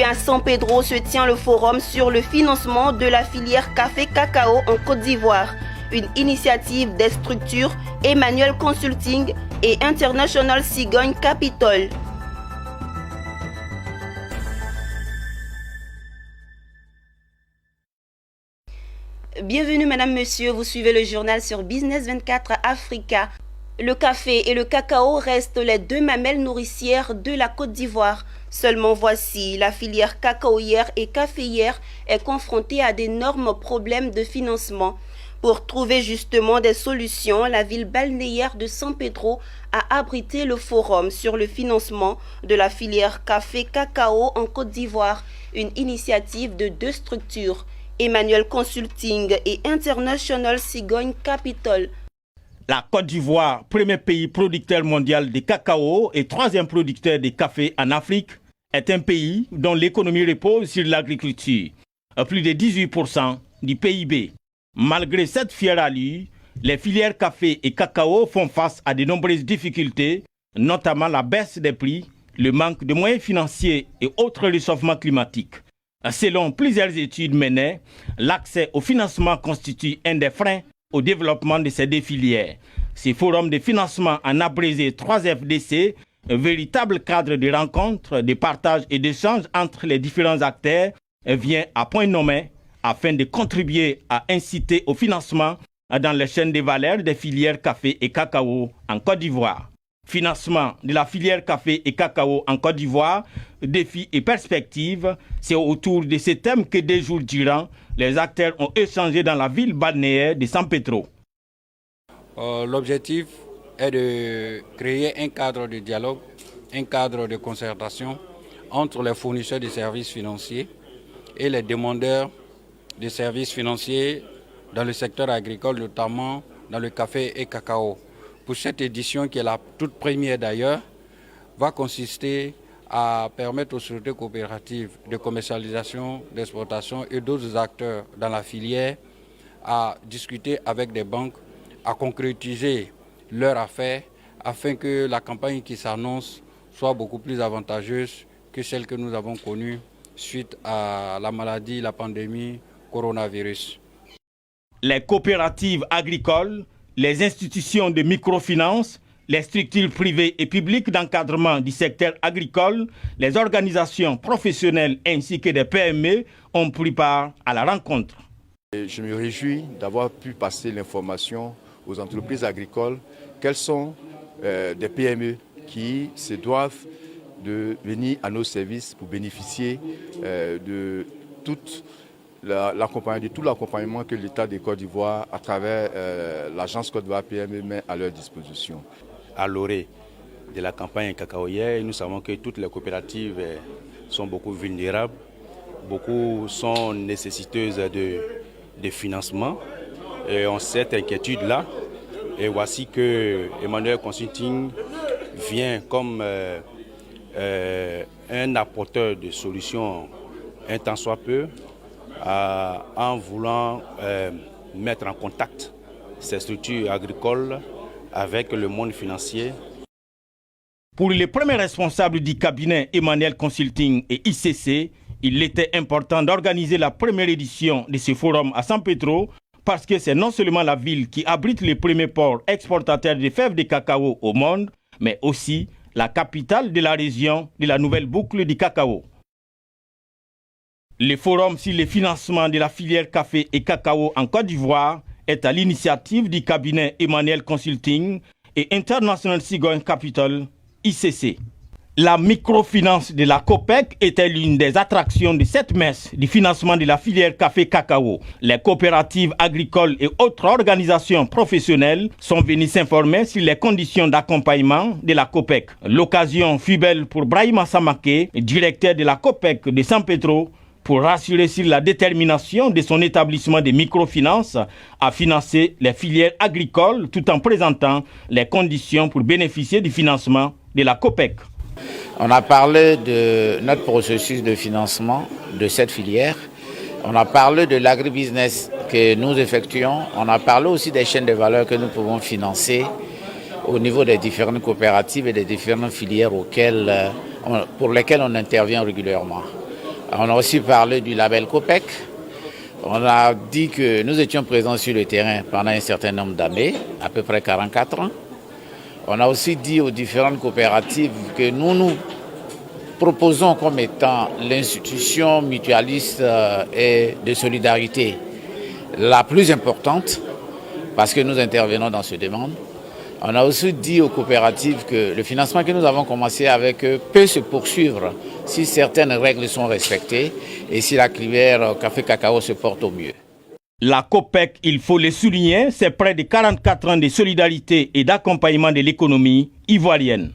Aujourd'hui à San Pedro se tient le forum sur le financement de la filière café-cacao en Côte d'Ivoire, une initiative des structures Emmanuel Consulting et International Cigogne Capital. Bienvenue Madame, Monsieur, vous suivez le journal sur Business 24 Africa. Le café et le cacao restent les deux mamelles nourricières de la Côte d'Ivoire. Seulement voici, la filière cacaoyère et caféière est confrontée à d'énormes problèmes de financement. Pour trouver justement des solutions, la ville balnéaire de San Pedro a abrité le forum sur le financement de la filière café-cacao en Côte d'Ivoire, une initiative de deux structures, Emmanuel Consulting et International Cigogne Capital. La Côte d'Ivoire, premier pays producteur mondial de cacao et troisième producteur de café en Afrique, est un pays dont l'économie repose sur l'agriculture, à plus de 18% du PIB. Malgré cette fière allure, les filières café et cacao font face à de nombreuses difficultés, notamment la baisse des prix, le manque de moyens financiers et autres réchauffements climatiques. Selon plusieurs études menées, l'accès au financement constitue un des freins au développement de ces deux filières. Ce forum de financement en abrégé 3FDC, un véritable cadre de rencontres, de partage et d'échanges entre les différents acteurs, vient à point nommé afin de contribuer à inciter au financement dans les chaînes de valeur des filières café et cacao en Côte d'Ivoire. Financement de la filière café et cacao en Côte d'Ivoire, défis et perspectives, c'est autour de ces thèmes que 2 jours durant, les acteurs ont échangé dans la ville balnéaire de San Pedro. L'objectif est de créer un cadre de dialogue, un cadre de concertation entre les fournisseurs de services financiers et les demandeurs de services financiers dans le secteur agricole, notamment dans le café et cacao. Pour cette édition, qui est la toute première d'ailleurs, va consister à permettre aux sociétés coopératives de commercialisation, d'exportation et d'autres acteurs dans la filière à discuter avec des banques, à concrétiser leurs affaires afin que la campagne qui s'annonce soit beaucoup plus avantageuse que celle que nous avons connue suite à la maladie, la pandémie, coronavirus. Les coopératives agricoles, les institutions de microfinance, les structures privées et publiques d'encadrement du secteur agricole, les organisations professionnelles ainsi que des PME ont pris part à la rencontre. Je me réjouis d'avoir pu passer l'information aux entreprises agricoles quelles sont des PME qui se doivent de venir à nos services pour bénéficier de tout l'accompagnement que l'État de Côte d'Ivoire, à travers l'agence Côte d'Ivoire PME, met à leur disposition. À l'orée de la campagne cacaoyère, nous savons que toutes les coopératives sont beaucoup vulnérables, beaucoup sont nécessiteuses de financement. Et on sait cette inquiétude-là. Et voici que Emmanuel Consulting vient comme un apporteur de solutions un tant soit peu, en voulant mettre en contact ces structures agricoles avec le monde financier. Pour les premiers responsables du cabinet Emmanuel Consulting et ICC, il était important d'organiser la première édition de ce forum à San Pedro parce que c'est non seulement la ville qui abrite le premier port exportateur de fèves de cacao au monde, mais aussi la capitale de la région de la nouvelle boucle du cacao. Le forum sur le financement de la filière café et cacao en Côte d'Ivoire est à l'initiative du cabinet Emmanuel Consulting et International Cigogne Capital, ICC. La microfinance de la COPEC était l'une des attractions de cette messe du financement de la filière café-cacao. Les coopératives agricoles et autres organisations professionnelles sont venues s'informer sur les conditions d'accompagnement de la COPEC. L'occasion fut belle pour Brahima Samake, directeur de la COPEC de San Pedro, pour rassurer sur la détermination de son établissement de microfinance à financer les filières agricoles tout en présentant les conditions pour bénéficier du financement de la COPEC. On a parlé de notre processus de financement de cette filière. On a parlé de l'agribusiness que nous effectuons. On a parlé aussi des chaînes de valeur que nous pouvons financer au niveau des différentes coopératives et des différentes filières pour lesquelles on intervient régulièrement. On a aussi parlé du label COPEC. On a dit que nous étions présents sur le terrain pendant un certain nombre d'années, à peu près 44 ans. On a aussi dit aux différentes coopératives que nous proposons comme étant l'institution mutualiste et de solidarité la plus importante parce que nous intervenons dans ce domaine. On a aussi dit aux coopératives que le financement que nous avons commencé avec eux peut se poursuivre si certaines règles sont respectées et si la filière café-cacao se porte au mieux. La COPEC, il faut le souligner, c'est près de 44 ans de solidarité et d'accompagnement de l'économie ivoirienne.